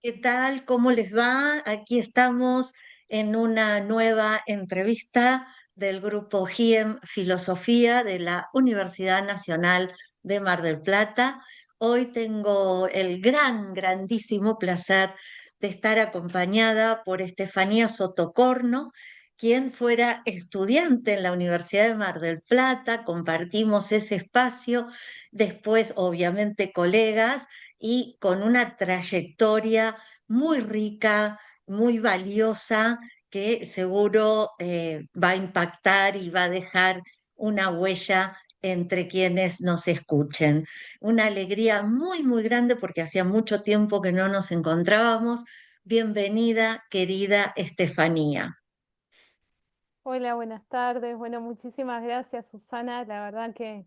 ¿Qué tal? ¿Cómo les va? Aquí estamos en una nueva entrevista del grupo GIEM Filosofía de la Universidad Nacional de Mar del Plata. Hoy tengo el grandísimo placer de estar acompañada por Estefanía Sotocorno, quien fuera estudiante en la Universidad de Mar del Plata. Compartimos ese espacio, después obviamente colegas y con una trayectoria muy rica, muy valiosa, que seguro va a impactar y va a dejar una huella entre quienes nos escuchen. Una alegría muy grande porque hacía mucho tiempo que no nos encontrábamos. Bienvenida, querida Estefanía. Hola, buenas tardes. Bueno, muchísimas gracias, Susana. La verdad que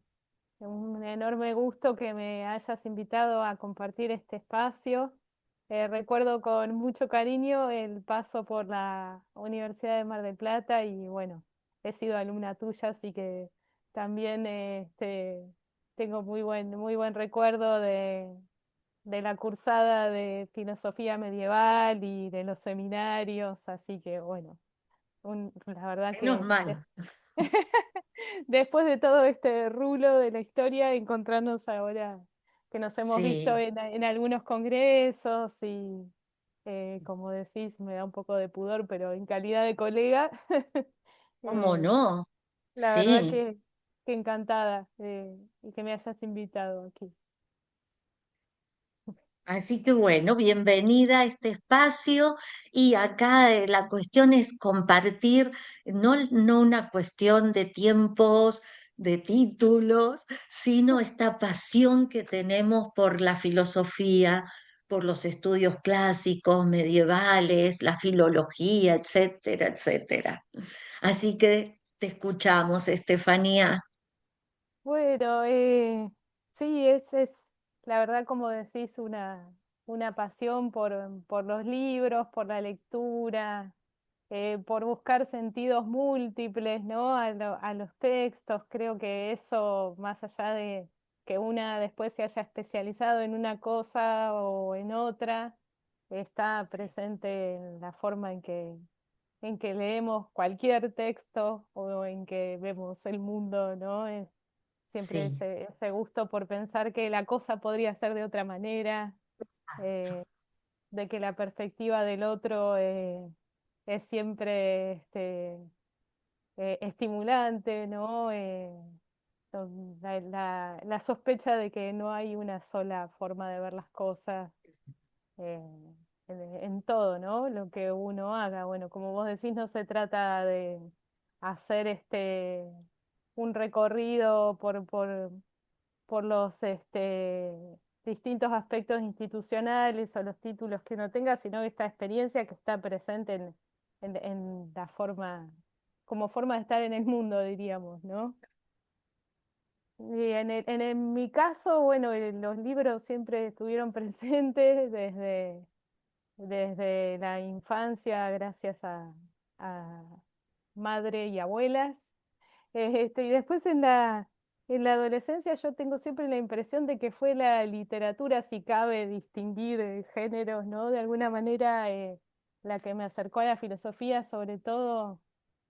un enorme gusto que me hayas invitado a compartir este espacio. Recuerdo con mucho cariño el paso por la Universidad de Mar del Plata y bueno, he sido alumna tuya, así que también tengo muy buen recuerdo de la cursada de filosofía medieval y de los seminarios, así que bueno, la verdad Menos que mal. después de todo este rulo de la historia, encontrarnos ahora que nos hemos visto Sí, en algunos congresos y, como decís, me da un poco de pudor, pero en calidad de colega, ¿cómo eh, no? la verdad Sí. que encantada y que me hayas invitado aquí. Así que bueno, bienvenida a este espacio y acá la cuestión es compartir, no una cuestión de tiempos, de títulos, sino esta pasión que tenemos por la filosofía, por los estudios clásicos, medievales, la filología, etcétera. Así que te escuchamos, Estefanía. Bueno, sí, es la verdad, como decís, una pasión por los libros, por la lectura, por buscar sentidos múltiples, ¿no? A los textos. Creo que eso, más allá de que una después se haya especializado en una cosa o en otra, está presente en la forma en que leemos cualquier texto o en que vemos el mundo, ¿no? Siempre Sí, ese gusto por pensar que la cosa podría ser de otra manera, eh, de que la perspectiva del otro es siempre estimulante, ¿no? La sospecha de que no hay una sola forma de ver las cosas eh, en todo, ¿no? Lo que uno haga. Bueno, como vos decís, no se trata de hacer un recorrido por los distintos aspectos institucionales o los títulos que uno tenga, sino esta experiencia que está presente en la forma, como forma de estar en el mundo, diríamos, ¿no? Y mi caso, bueno, los libros siempre estuvieron presentes desde la infancia, gracias a madre y abuelas. Y después en la adolescencia yo tengo siempre la impresión de que fue la literatura, si cabe distinguir géneros, ¿no? De alguna manera la que me acercó a la filosofía, sobre todo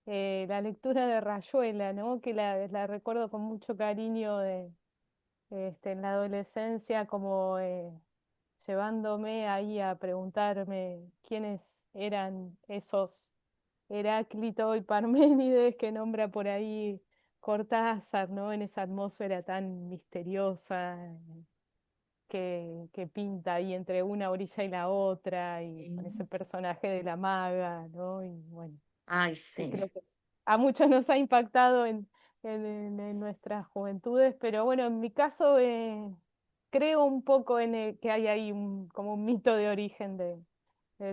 la lectura de Rayuela, ¿no? Que la recuerdo con mucho cariño en la adolescencia, como llevándome ahí a preguntarme quiénes eran esos Heráclito y Parménides que nombra por ahí Cortázar, ¿no? En esa atmósfera tan misteriosa que pinta ahí entre una orilla y la otra, y con ese sí. personaje de la maga, ¿no? Y bueno, Ay, que sí. creo que a muchos nos ha impactado en nuestras juventudes, pero bueno, en mi caso creo un poco que hay ahí como un mito de origen del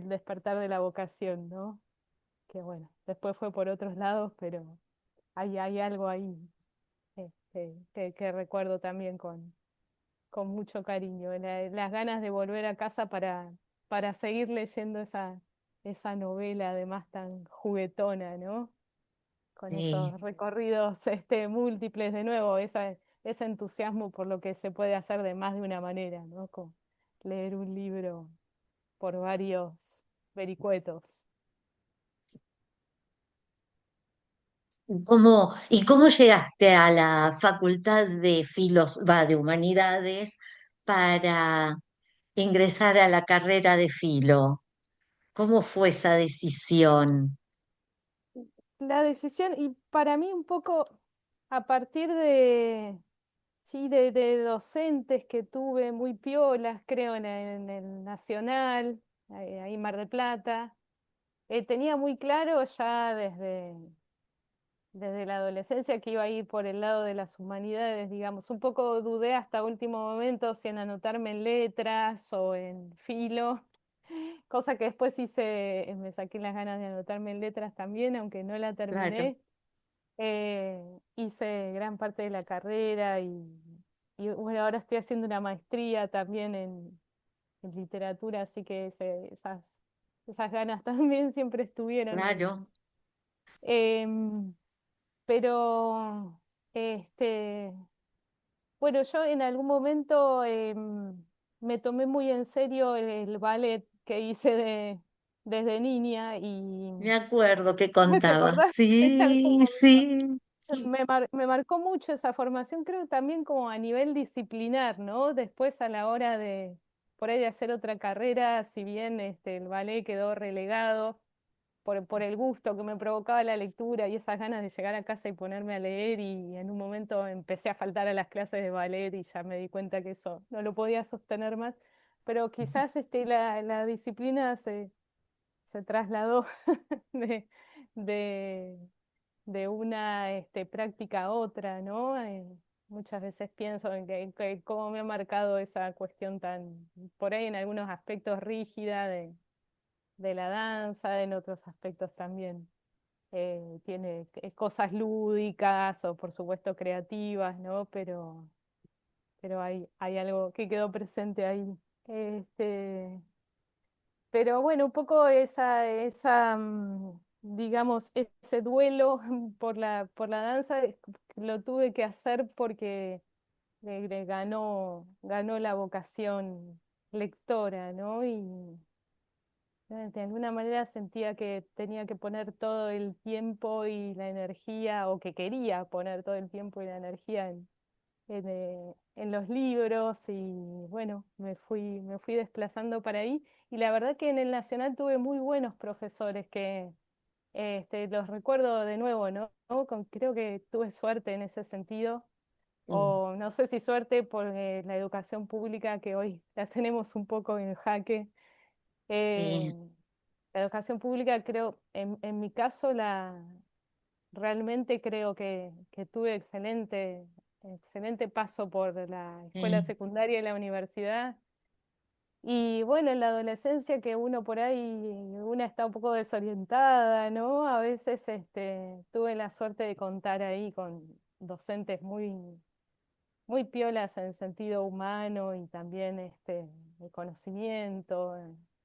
despertar de la vocación, ¿no? Que bueno, después fue por otros lados, pero hay algo ahí que recuerdo también con mucho cariño, las ganas de volver a casa para seguir leyendo esa novela además tan juguetona, ¿no? Con Sí. esos recorridos múltiples de nuevo, ese entusiasmo por lo que se puede hacer de más de una manera, ¿no? Como leer un libro por varios vericuetos. ¿Y cómo llegaste a la Facultad de de Humanidades para ingresar a la carrera de filo? ¿Cómo fue esa decisión? La decisión, y para mí un poco a partir de, sí, de docentes que tuve muy piolas, creo, en el Nacional, ahí en Mar del Plata, tenía muy claro ya desde la adolescencia que iba a ir por el lado de las humanidades, digamos. Un poco dudé hasta último momento si en anotarme en letras o en filo, cosa que después hice, me saqué las ganas de anotarme en letras también, aunque no la Claro, terminé. Hice gran parte de la carrera y bueno, ahora estoy haciendo una maestría también en literatura, así que esas ganas también siempre estuvieron. claro. Em, pero, este, bueno, yo en algún momento me tomé muy en serio el ballet que hice desde niña y Me acuerdo que ¿te contaba. acordás? En algún Sí, momento. sí. Me marcó mucho esa formación, creo también como a nivel disciplinar, ¿no? Después a la hora de, por ahí de hacer otra carrera, si bien el ballet quedó relegado por el gusto que me provocaba la lectura y esas ganas de llegar a casa y ponerme a leer y en un momento empecé a faltar a las clases de ballet y ya me di cuenta que eso no lo podía sostener más, pero quizás la disciplina se trasladó de, de, de una práctica a otra, ¿no? Muchas veces pienso en que cómo me ha marcado esa cuestión tan, por ahí en algunos aspectos rígida de la danza, en otros aspectos también tiene cosas lúdicas o por supuesto creativas, ¿no? Pero hay algo que quedó presente ahí. Este, pero bueno, un poco digamos, ese duelo por la danza lo tuve que hacer porque ganó la vocación lectora, ¿no? Y de alguna manera sentía que tenía que poner todo el tiempo y la energía, o que quería poner todo el tiempo y la energía en los libros y bueno, me fui desplazando para ahí y la verdad que en el Nacional tuve muy buenos profesores que los recuerdo de nuevo, ¿no? Creo que tuve suerte en ese sentido, Mm, o no sé si suerte por la educación pública que hoy la tenemos un poco en jaque. Eh, sí, la educación pública creo, en mi caso, realmente creo que tuve excelente paso por la escuela sí. secundaria y la universidad. Y bueno, en la adolescencia que uno por ahí, una está un poco desorientada, ¿no? A veces tuve la suerte de contar ahí con docentes muy piolas en sentido humano y también de conocimiento.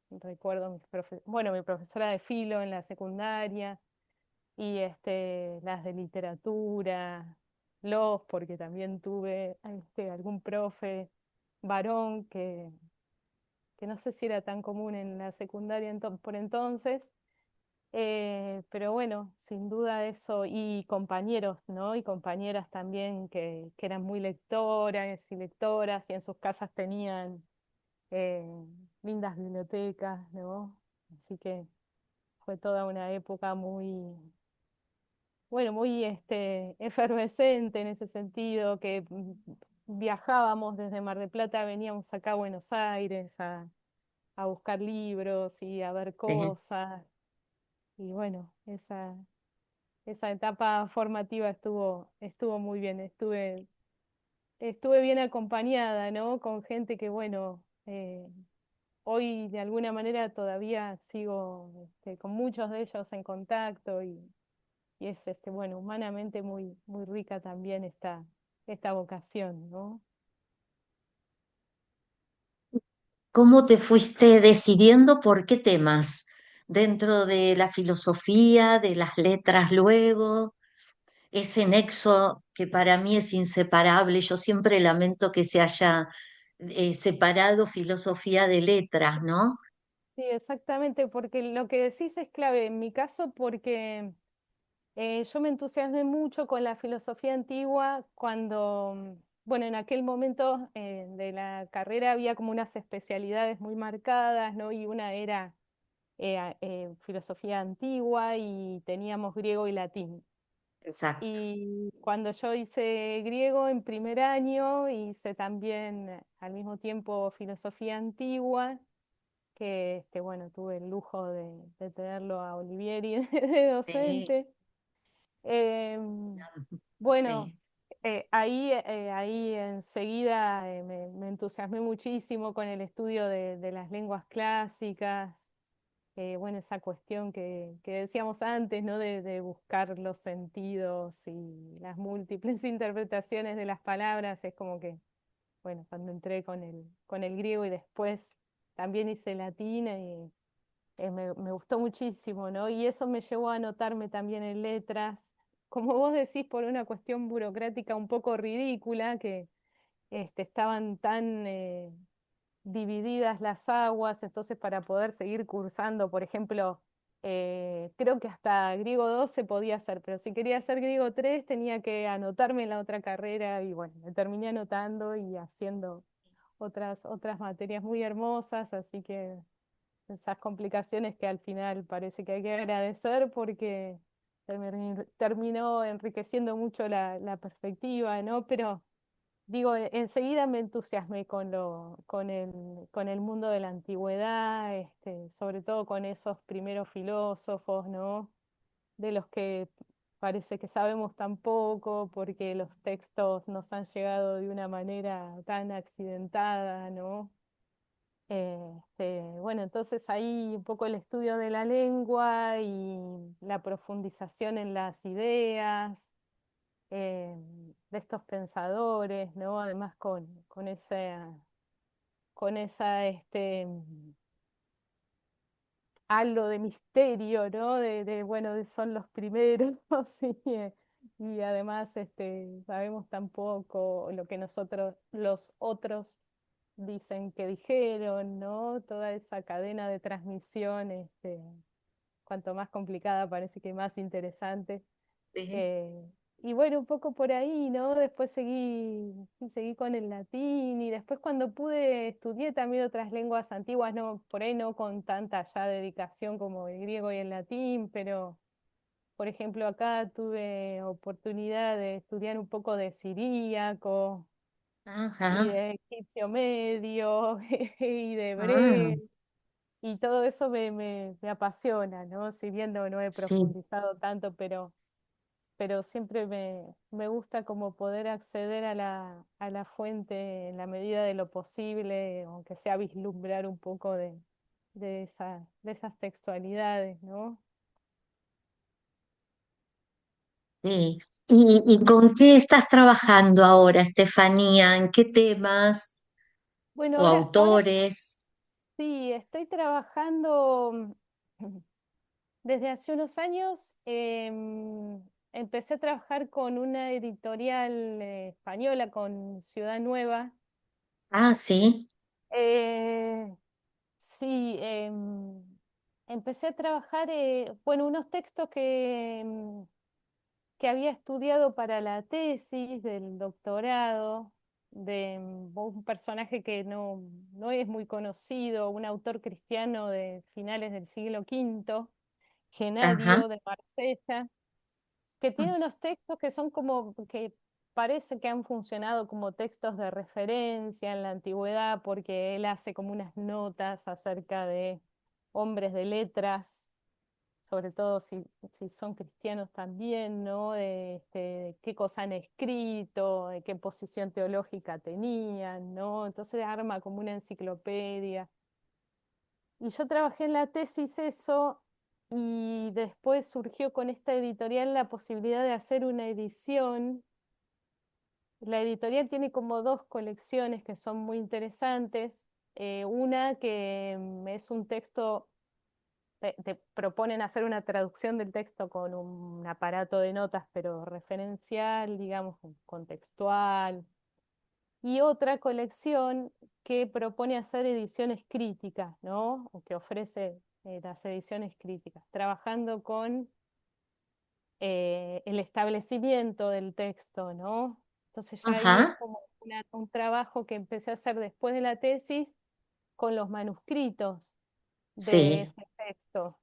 Recuerdo bueno, mi profesora de filo en la secundaria y las de literatura, porque también tuve algún profe varón que no sé si era tan común en la secundaria por entonces, pero bueno, sin duda eso, y compañeros, ¿no? Y compañeras también que eran muy lectoras y lectoras y en sus casas tenían eh, lindas bibliotecas, ¿no? Así que fue toda una época muy, bueno, muy efervescente en ese sentido, que viajábamos desde Mar del Plata, veníamos acá a Buenos Aires a buscar libros y a ver Sí. cosas. Y bueno, esa etapa formativa estuvo muy bien, estuve bien acompañada, ¿no? Con gente que, bueno, hoy de alguna manera todavía sigo con muchos de ellos en contacto y es, bueno, humanamente muy rica también esta vocación, ¿no? ¿Cómo te fuiste decidiendo por qué temas? Dentro de la filosofía, de las letras luego, ese nexo que para mí es inseparable. Yo siempre lamento que se haya separado filosofía de letras, ¿no? Sí, exactamente, porque lo que decís es clave en mi caso porque yo me entusiasmé mucho con la filosofía antigua cuando, bueno, en aquel momento de la carrera había como unas especialidades muy marcadas, ¿no? Y una era filosofía antigua y teníamos griego y latín. Exacto. Y cuando yo hice griego en primer año, hice también al mismo tiempo filosofía antigua, que bueno, tuve el lujo de tenerlo a Olivieri de Sí, docente. Em, bueno, sí, ahí enseguida me entusiasmé muchísimo con el estudio de las lenguas clásicas, bueno, esa cuestión que decíamos antes, ¿no? De buscar los sentidos y las múltiples interpretaciones de las palabras, es como que, bueno, cuando entré con el griego y después también hice latín, me gustó muchísimo, ¿no? Y eso me llevó a anotarme también en letras, como vos decís, por una cuestión burocrática un poco ridícula, que estaban tan divididas las aguas, entonces para poder seguir cursando, por ejemplo, creo que hasta griego 2 se podía hacer, pero si quería hacer griego 3 tenía que anotarme en la otra carrera y bueno, me terminé anotando y haciendo otras materias muy hermosas, así que esas complicaciones que al final parece que hay que agradecer porque terminó enriqueciendo mucho la perspectiva, ¿no? Pero digo, enseguida me entusiasmé con el mundo de la antigüedad, sobre todo con esos primeros filósofos, ¿no? De los que parece que sabemos tan poco porque los textos nos han llegado de una manera tan accidentada, ¿no? Bueno, entonces ahí un poco el estudio de la lengua y la profundización en las ideas de estos pensadores, ¿no? Además con esa halo de misterio, ¿no? Bueno, son los primeros, y además sabemos tan poco lo que los otros dicen que dijeron, ¿no? Toda esa cadena de transmisión, cuanto más complicada parece que más interesante. sí. Eh, y bueno, un poco por ahí, ¿no? Después seguí con el latín y después cuando pude estudié también otras lenguas antiguas, no, por ahí no con tanta ya dedicación como el griego y el latín, pero por ejemplo acá tuve oportunidad de estudiar un poco de siríaco y Ajá. de egipcio medio y de Ah, hebreo. Y todo eso me apasiona, ¿no? Si bien no he sí, profundizado tanto, pero siempre me gusta como poder acceder a la fuente en la medida de lo posible, aunque sea vislumbrar un poco de esas textualidades, ¿no? sí. ¿Y con qué estás trabajando ahora, Estefanía? ¿En qué temas Bueno, o ahora autores? sí, estoy trabajando desde hace unos años. Empecé a trabajar con una editorial española, con Ciudad Nueva. Ah, sí. Eh, Sí, empecé a trabajar, bueno, unos textos que había estudiado para la tesis del doctorado de un personaje que no es muy conocido, un autor cristiano de finales del siglo V, Ajá. Genadio de Marsella, que tiene unos textos que son como que parece que han funcionado como textos de referencia en la antigüedad, porque él hace como unas notas acerca de hombres de letras, sobre todo si son cristianos también, ¿no? De qué cosa han escrito, de qué posición teológica tenían, ¿no? Entonces arma como una enciclopedia. Y yo trabajé en la tesis eso y después surgió con esta editorial la posibilidad de hacer una edición. La editorial tiene como dos colecciones que son muy interesantes. Una que es un texto, te proponen hacer una traducción del texto con un aparato de notas, pero referencial, digamos, contextual, y otra colección que propone hacer ediciones críticas, ¿no? O que ofrece las ediciones críticas, trabajando con el establecimiento del texto, ¿no? Entonces ya ahí es Ajá, como un trabajo que empecé a hacer después de la tesis con los manuscritos de sí, ese texto.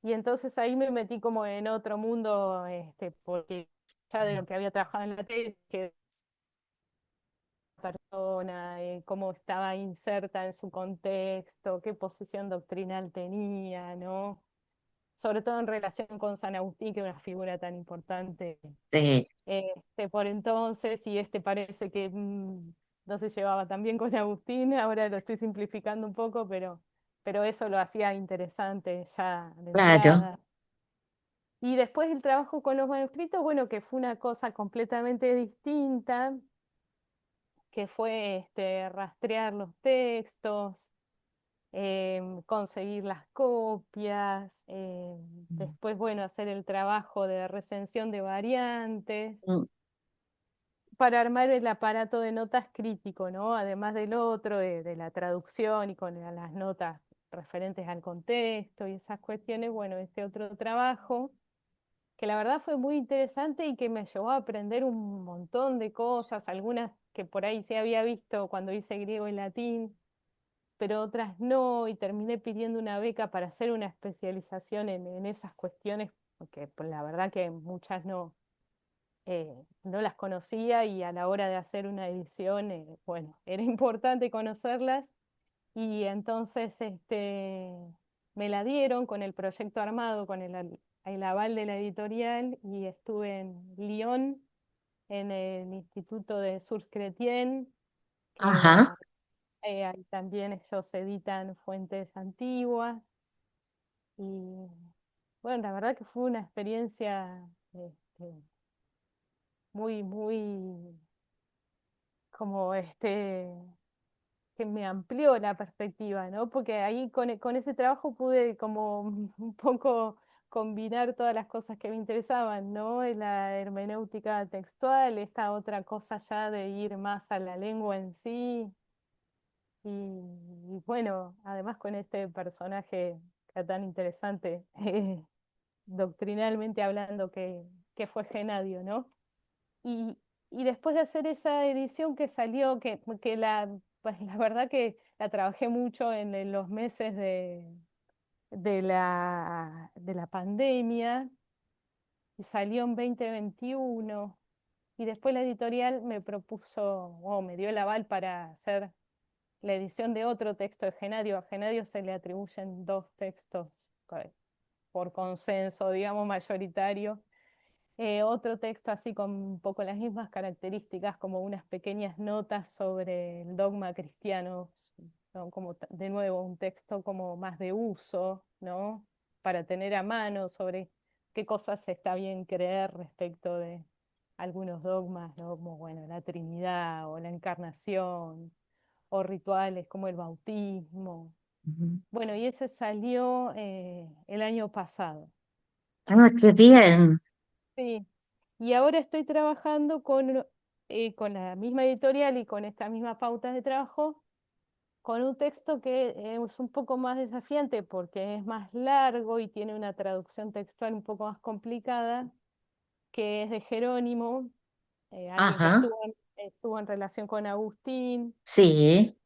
Y entonces ahí me metí como en otro mundo, porque ya de lo que había trabajado en la tesis, que persona, cómo estaba inserta en su contexto, qué posición doctrinal tenía, ¿no? Sobre todo en relación con San Agustín, que es una figura tan importante sí, por entonces, y parece que no se llevaba tan bien con Agustín, ahora lo estoy simplificando un poco, pero eso lo hacía interesante ya de claro. entrada. Y después el trabajo con los manuscritos, bueno, que fue una cosa completamente distinta, que fue rastrear los textos, conseguir las copias, después, bueno, hacer el trabajo de recensión de variantes, Mm, para armar el aparato de notas crítico, ¿no? Además del otro, de la traducción y con las notas referentes al contexto y esas cuestiones, bueno, este otro trabajo que la verdad fue muy interesante y que me llevó a aprender un montón de cosas, algunas que por ahí sí había visto cuando hice griego y latín, pero otras no, y terminé pidiendo una beca para hacer una especialización en esas cuestiones, porque pues, la verdad que muchas no las conocía y a la hora de hacer una edición, bueno, era importante conocerlas y entonces me la dieron con el proyecto armado, con el aval de la editorial y estuve en Lyon, en el Instituto de Sources Chrétiennes, que ajá. ahí también ellos editan fuentes antiguas y bueno, la verdad que fue una experiencia muy, muy como que me amplió la perspectiva, ¿no? Porque ahí con ese trabajo pude como un poco combinar todas las cosas que me interesaban, ¿no? La hermenéutica textual, esta otra cosa ya de ir más a la lengua en sí, y bueno, además con este personaje tan interesante, doctrinalmente hablando, que fue Genadio, ¿no? Y, y después de hacer esa edición que salió, pues la verdad que la trabajé mucho en los meses de la pandemia, y salió en 2021, y después la editorial me propuso, o me dio el aval para hacer la edición de otro texto de Genadio. A Genadio se le atribuyen dos textos por consenso, digamos, mayoritario. Otro texto así con un poco las mismas características, como unas pequeñas notas sobre el dogma cristiano, ¿no? Como de nuevo un texto como más de uso, ¿no? Para tener a mano sobre qué cosas está bien creer respecto de algunos dogmas, ¿no? Como bueno, la Trinidad o la Encarnación, o rituales como el bautismo. Ujú. Bueno, y ese salió el año pasado. Ah, qué bien. Sí, y ahora estoy trabajando con la misma editorial y con estas mismas pautas de trabajo, con un texto que es un poco más desafiante porque es más largo y tiene una traducción textual un poco más complicada, que es de Jerónimo, alguien que Ajá, estuvo en relación con Agustín, sí,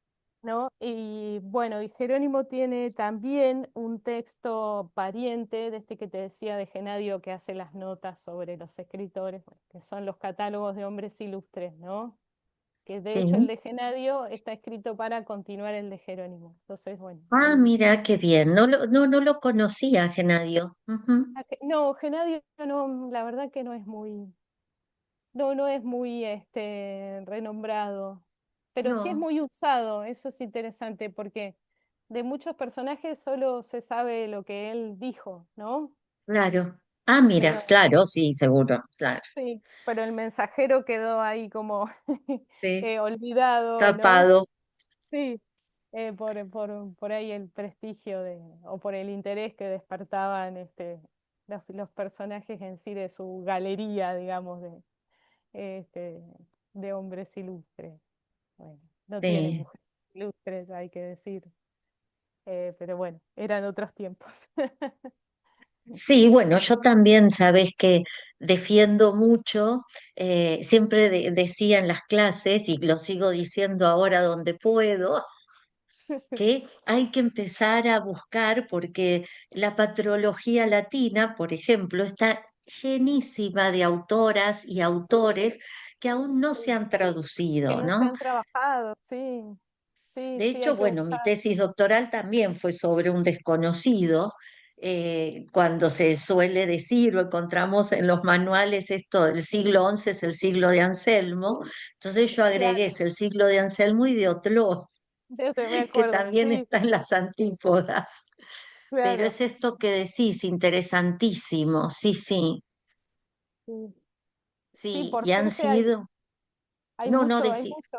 ¿no? Y bueno, y Jerónimo tiene también un texto pariente de este que te decía de Genadio, que hace las notas sobre los escritores, bueno, que son los catálogos de hombres ilustres, ¿no? Que de hecho el sí. de Genadio está escrito para continuar el de Jerónimo. Entonces, bueno, Ah, ahí. mira, qué bien. No lo conocía, Genadio. Ujú. No, Genadio no, la verdad que no es muy renombrado, pero sí es No, muy usado, eso es interesante, porque de muchos personajes solo se sabe lo que él dijo, ¿no? claro. Ah, mira, Pero claro, sí, seguro, claro. sí, pero el mensajero quedó ahí como Sí, olvidado, ¿no? tapado. Sí, por ahí el prestigio o por el interés que despertaban los personajes en sí de su galería, digamos, este, de hombres ilustres. bueno, no tiene Sí. mujeres ilustres, hay que decir. Pero bueno, eran otros tiempos. Sí, bueno, yo también, sabes que defiendo mucho, siempre decía en las clases, y lo sigo diciendo ahora donde puedo, que hay que empezar a buscar, porque la patrología latina, por ejemplo, está llenísima de autoras y autores que aún no se Sí, han que traducido, no se ¿no? han trabajado, sí, sí, De sí, hay hecho, que bueno, mi buscar. tesis doctoral también fue sobre un desconocido, cuando se suele decir o encontramos en los manuales esto, el siglo XI es el siglo de Anselmo, entonces yo agregué Claro, es el siglo de Anselmo y de Otló, me que acuerdo, también sí, está en las antípodas. Pero claro. es esto que decís, interesantísimo, sí, sí, Sí, sí, sí, por y han suerte sido, hay no, no mucho, hay decís, mucho,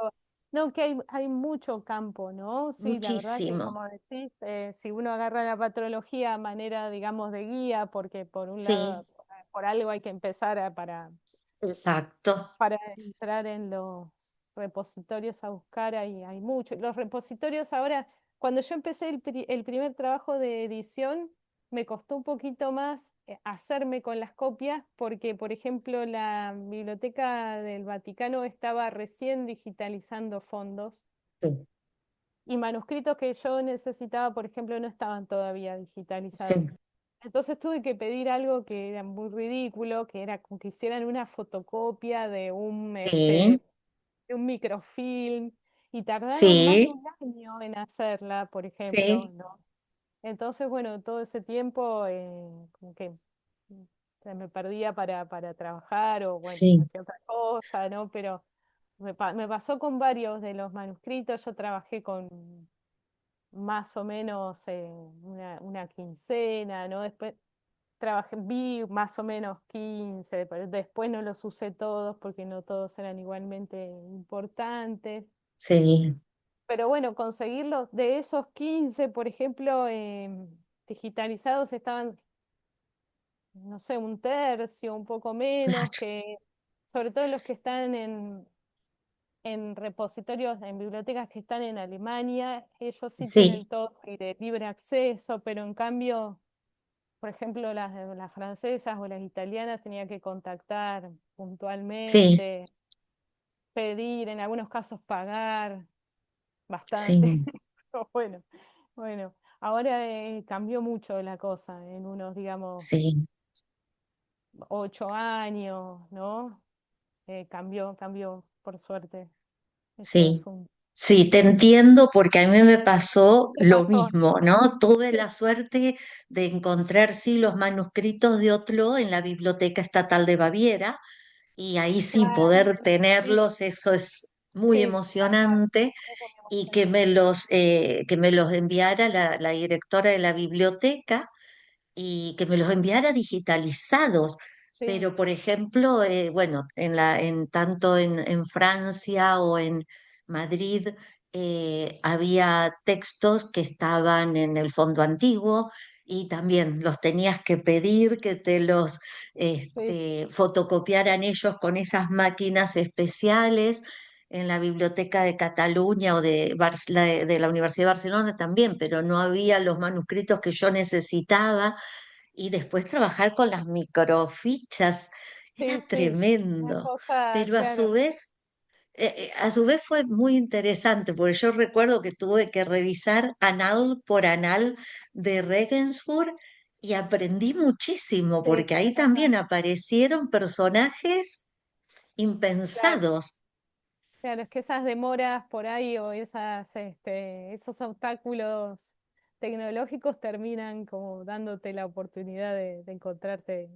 no, que hay mucho campo, ¿no? Sí, la verdad que muchísimo, como decís, si uno agarra la patrología a manera, digamos, de guía, porque por un sí, lado, por algo hay que empezar exacto, para entrar en los repositorios a buscar, hay mucho. Los repositorios ahora, cuando yo empecé el primer trabajo de edición, me costó un poquito más hacerme con las copias, porque, por ejemplo, la Biblioteca del Vaticano estaba recién digitalizando fondos sí, y manuscritos que yo necesitaba, por ejemplo, no estaban todavía digitalizados. sí, Entonces tuve que pedir algo que era muy ridículo, que era como que hicieran una fotocopia sí, de un microfilm y tardaron más de sí, un año en hacerla, por ejemplo, sí. ¿no? Entonces, bueno, todo ese tiempo como que se me perdía para trabajar o, bueno, Sí, hacía otra cosa, ¿no? Pero me pasó con varios de los manuscritos, yo trabajé con más o menos una quincena, ¿no? Después trabajé, vi más o menos 15, pero después no los usé todos porque no todos eran igualmente importantes. sí, Pero bueno, conseguirlos de esos 15 por ejemplo, digitalizados estaban, no sé, un tercio, un poco menos, claro, que sobre todo los que están en repositorios, en bibliotecas que están en Alemania, ellos sí sí, tienen todo y de libre acceso, pero en cambio, por ejemplo, las francesas o las italianas tenía que contactar sí, puntualmente, pedir, en algunos casos pagar bastante. sí, Pero bueno, bueno, ahora cambió mucho la cosa en unos, digamos, sí, 8 años, ¿no? Cambió, por suerte, ese sí. asunto. Sí, te entiendo porque a mí me pasó ¿Qué lo pasó? mismo, ¿no? Tuve la suerte de encontrar, sí, los manuscritos de Otlo en la Biblioteca Estatal de Baviera, y ahí sí Claro, poder sí, tenerlos, eso es muy sí, tal cual. emocionante, Es muy y emocionante. que me los enviara la directora de la biblioteca y que me los enviara digitalizados. Sí, Pero, por ejemplo, bueno, tanto en Francia o en Madrid, había textos que estaban en el fondo antiguo y también los tenías que pedir que te los sí, fotocopiaran ellos con esas máquinas especiales. En la Biblioteca de Cataluña o de la Universidad de Barcelona también, pero no había los manuscritos que yo necesitaba, y después trabajar con las microfichas sí, era sí. Una tremendo, cosa, pero claro, a su vez fue muy interesante, porque yo recuerdo que tuve que revisar anal por anal de Regensburg y aprendí muchísimo, sí, porque ahí también aparecieron personajes claro. impensados. Claro, es que esas demoras por ahí o esos obstáculos tecnológicos terminan como dándote la oportunidad de encontrarte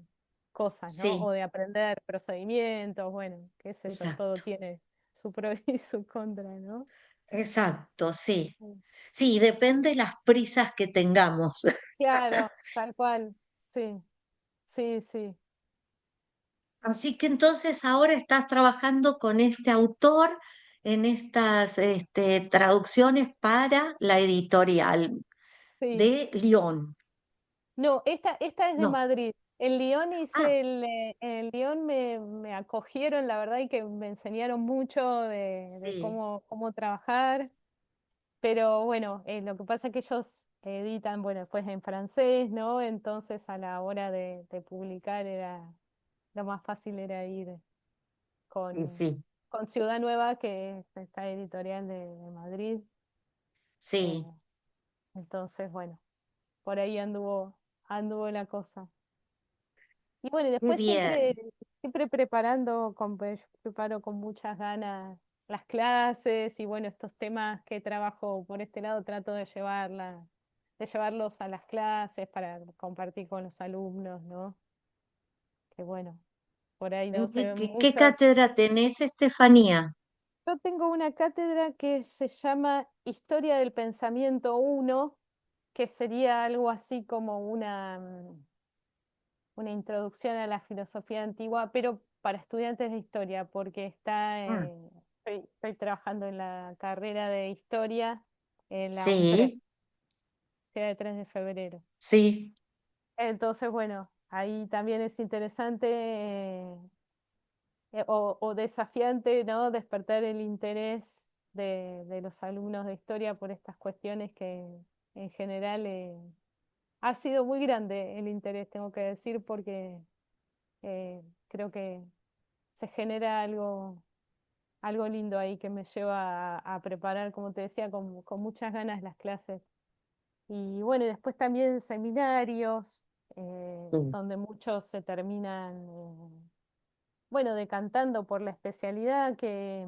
cosas, ¿no? O Sí, de aprender procedimientos, bueno, qué sé yo, todo exacto, tiene su pro y su contra, ¿no? exacto, sí. Sí. Sí, depende las prisas que tengamos. Claro, tal cual, sí, sí, sí, Así que entonces ahora estás trabajando con este autor en estas traducciones para la editorial sí. de Lyon. No, esta es de No, Madrid. En Lyon Ah, hice en Lyon me acogieron, la verdad, y que me enseñaron mucho de sí. cómo trabajar. Pero bueno, lo que pasa es que ellos editan, bueno, después en francés, ¿no? Entonces a la hora de publicar lo más fácil era ir Y con, sí, con Ciudad Nueva, que es esta editorial de Madrid. sí, eh, entonces, bueno, por ahí anduvo la cosa. Y bueno, y qué después siempre, bien. siempre preparando, yo preparo con muchas ganas las clases y bueno, estos temas que trabajo por este lado trato de llevarlos a las clases para compartir con los alumnos, ¿no? Que bueno, por ahí no ¿En se ven qué muchos. cátedra tenés, Estefanía? Yo tengo una cátedra que se llama Historia del Pensamiento uno, que sería algo así como una introducción a la filosofía antigua, pero para estudiantes de historia, porque Mm, estoy trabajando en la carrera de historia en la UNTREF, sí, Ciudad de 3 de Febrero. sí. Entonces, bueno, ahí también es interesante o desafiante, ¿no? Despertar el interés de los alumnos de historia por estas cuestiones que en general ha sido muy grande el interés, tengo que decir, porque creo que se genera algo lindo ahí que me lleva a preparar, como te decía, con muchas ganas las clases. Y bueno, y después también seminarios, Mm. donde muchos se terminan, bueno, decantando por la especialidad que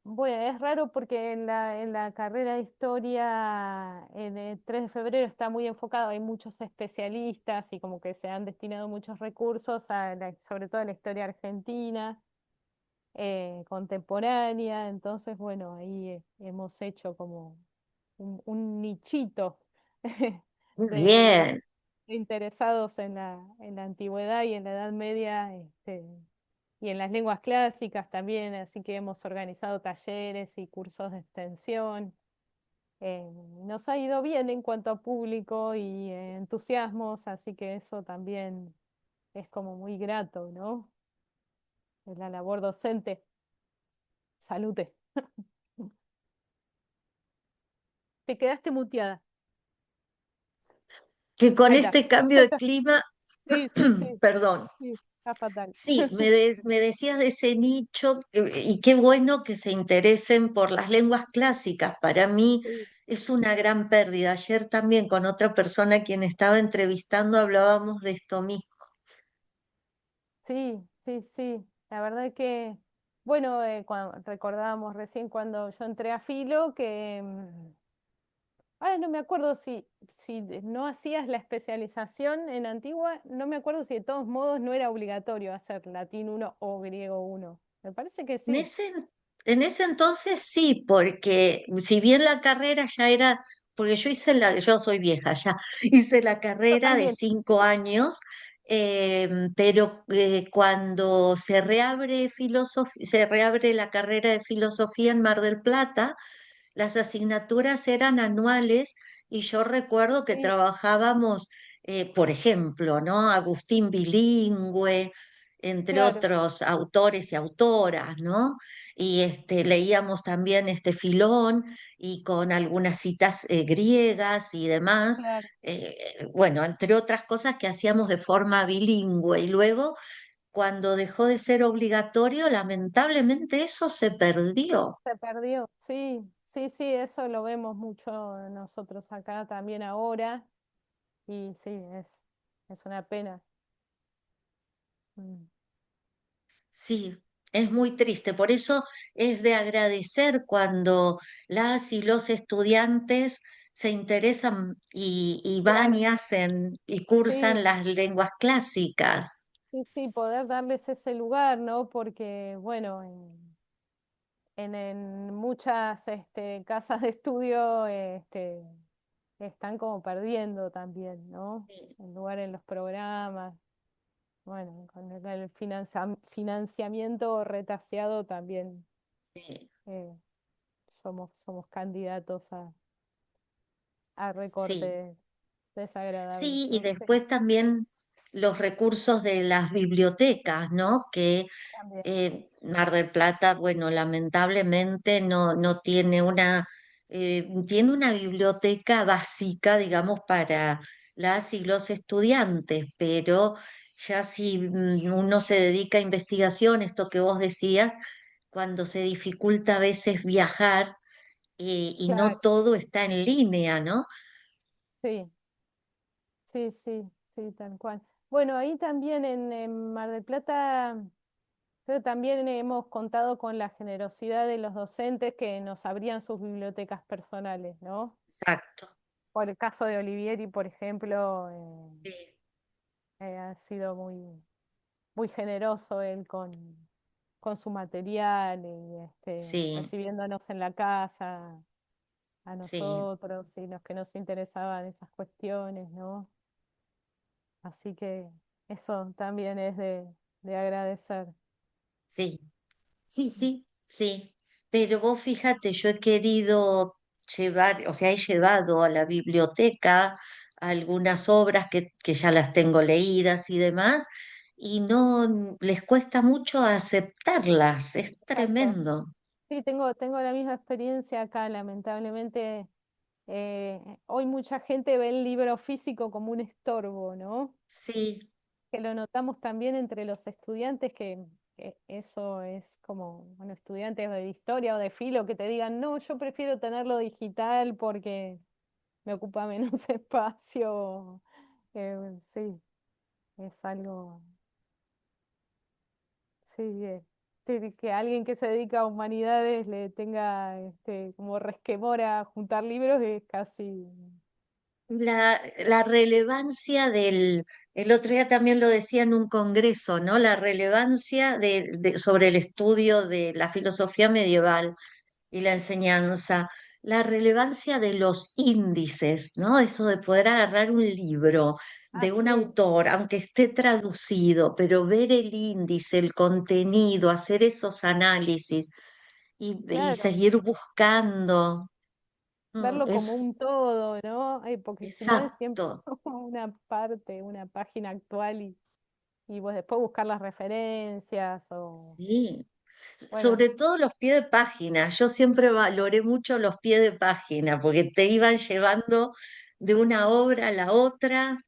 bueno, es raro porque en la carrera de historia en el 3 de febrero está muy enfocado, hay muchos especialistas y como que se han destinado muchos recursos sobre todo a la historia argentina contemporánea, entonces bueno, ahí hemos hecho como un nichito de, Bien, de interesados en la antigüedad y en la Edad Media, y en las lenguas clásicas también, así que hemos organizado talleres y cursos de extensión. Nos ha ido bien en cuanto a público y entusiasmos, así que eso también es como muy grato, ¿no? Es la labor docente. Salute. Te quedaste muteada. que con Ahí está. este cambio de clima, Sí, sí, sí, perdón, sí, está fatal. sí, me decías de ese nicho y qué bueno que se interesen por las lenguas clásicas. Para mí Sí, es una gran pérdida. Ayer también con otra persona a quien estaba entrevistando hablábamos de esto mismo. sí, sí, sí. La verdad es que, bueno, recordábamos recién cuando yo entré a Filo que, ahora no me acuerdo si no hacías la especialización en Antigua, no me acuerdo si de todos modos no era obligatorio hacer latín uno o griego uno. Me parece que En sí. ese, en ese entonces sí, porque si bien la carrera ya era, porque yo soy vieja ya, hice la Yo carrera de también. 5 años, pero cuando se reabre la carrera de filosofía en Mar del Plata, las asignaturas eran anuales y yo recuerdo que Sí, trabajábamos, por ejemplo, ¿no? Agustín Bilingüe, entre claro, otros autores y autoras, ¿no? Y leíamos también Filón y con algunas citas griegas y demás. claro. Bueno, entre otras cosas que hacíamos de forma bilingüe. Y luego, cuando dejó de ser obligatorio, lamentablemente eso se perdió. Se perdió. Sí, sí, sí, eso lo vemos mucho nosotros acá también ahora. Y sí, es una pena. Mm. Sí, es muy triste. Por eso es de agradecer cuando las y los estudiantes se interesan y van Claro, y hacen y cursan sí, las lenguas clásicas. sí, sí, poder darles ese lugar, ¿no? Porque, bueno, en muchas casas de estudio están como perdiendo también, ¿no? Sí, El lugar en los programas. Bueno, con el financiamiento retaseado también sí, eh, somos candidatos a recorte sí, desagradable. Sí, y ¿No? Sí, después también los recursos de las bibliotecas, ¿no? Que también. Mar del Plata, bueno, lamentablemente no tiene tiene una biblioteca básica, digamos, para las y los estudiantes, pero ya si uno se dedica a investigación, esto que vos decías, cuando se dificulta a veces viajar y no Claro, todo está en línea, ¿no? sí, sí, sí, sí, tal cual. Bueno, ahí también en Mar del Plata, creo también hemos contado con la generosidad de los docentes que nos abrían sus bibliotecas personales, ¿no? Exacto. Por el caso de Olivieri, por ejemplo, Sí, ha sido muy generoso él con su material y sí, recibiéndonos en la casa a sí, nosotros y los que nos interesaban esas cuestiones, ¿no? Así que eso también es de agradecer. sí. Sí, sí, sí, pero vos fíjate, yo he querido llevar, o sea, he llevado a la biblioteca algunas obras que ya las tengo leídas y demás, y no les cuesta mucho aceptarlas, es Exacto. tremendo. Sí, tengo la misma experiencia acá, lamentablemente. Hoy mucha gente ve el libro físico como un estorbo, ¿no? Sí, Que lo notamos también entre los estudiantes, que eso es como, bueno, estudiantes de historia o de filo que te digan, no, yo prefiero tenerlo digital porque me ocupa menos espacio. Sí, es algo, sí, que alguien que se dedica a humanidades le tenga como resquemor a juntar libros es casi, la relevancia el otro día también lo decía en un congreso, ¿no? La relevancia sobre el estudio de la filosofía medieval y la enseñanza, la relevancia de los índices, ¿no? Eso de poder agarrar un libro de un así, autor, aunque esté traducido, pero ver el índice, el contenido, hacer esos análisis y claro, seguir buscando. verlo como Es un todo, ¿no? Porque si no es siempre exacto, como una parte, una página actual y vos después buscar las referencias o, sí. bueno, Sobre todo los pies de página. Yo siempre valoré mucho los pies de página porque te iban llevando de una obra a la otra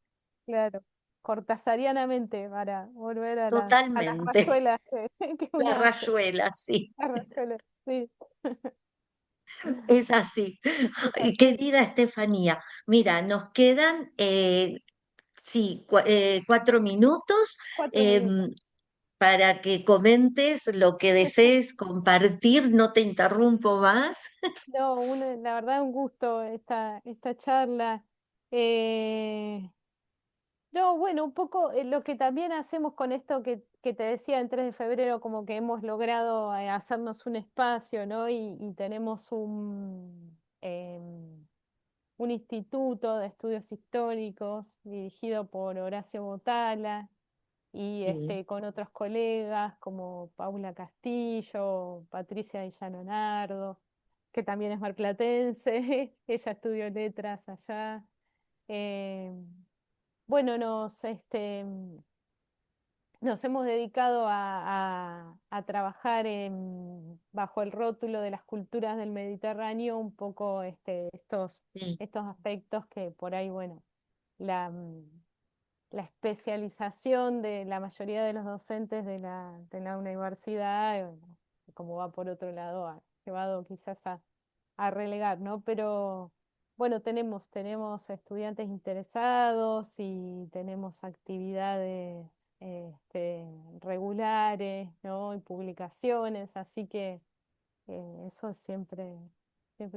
claro, cortasarianamente para volver a las totalmente. rayuelas que La uno hace. rayuela, sí, Las rayuelas, sí, es así. es Y así. querida Estefanía, mira, nos quedan, sí, 4 minutos. 4 minutos. em, para que comentes lo que desees compartir, no te interrumpo más. No, la verdad un gusto esta charla. Eh, No, bueno, un poco lo que también hacemos con esto que te decía en 3 de febrero, como que hemos logrado hacernos un espacio, ¿no? Y tenemos un instituto de estudios históricos dirigido por Horacio Botala y Sí, con otros colegas como Paula Castillo, Patricia Villano Nardo, que también es marplatense, ella estudió letras allá. em, bueno, nos hemos dedicado a trabajar bajo el rótulo de las culturas del Mediterráneo, un poco sí, estos aspectos que por ahí, bueno, la especialización de la mayoría de los docentes de la universidad, bueno, como va por otro lado, ha llevado quizás a relegar, ¿no? Pero bueno, tenemos estudiantes interesados y tenemos actividades este, regulares, ¿no? Y publicaciones, así que eso es siempre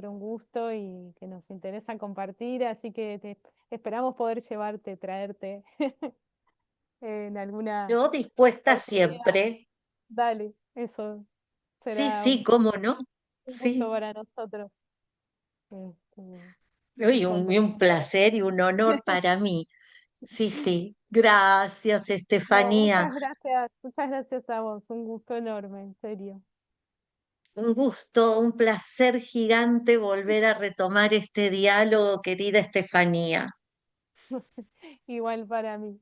un gusto y que nos interesa compartir, así que esperamos poder llevarte, traerte en alguna yo dispuesta oportunidad. siempre. Dale, eso Sí, será sí, cómo no. un gusto Sí. para nosotros este, Y un compartir. placer y un honor para mí. Sí, sí. Gracias, No, Estefanía. muchas gracias a vos, un gusto enorme, en serio. Un gusto, un placer gigante volver a retomar este diálogo, querida Estefanía. Igual para mí.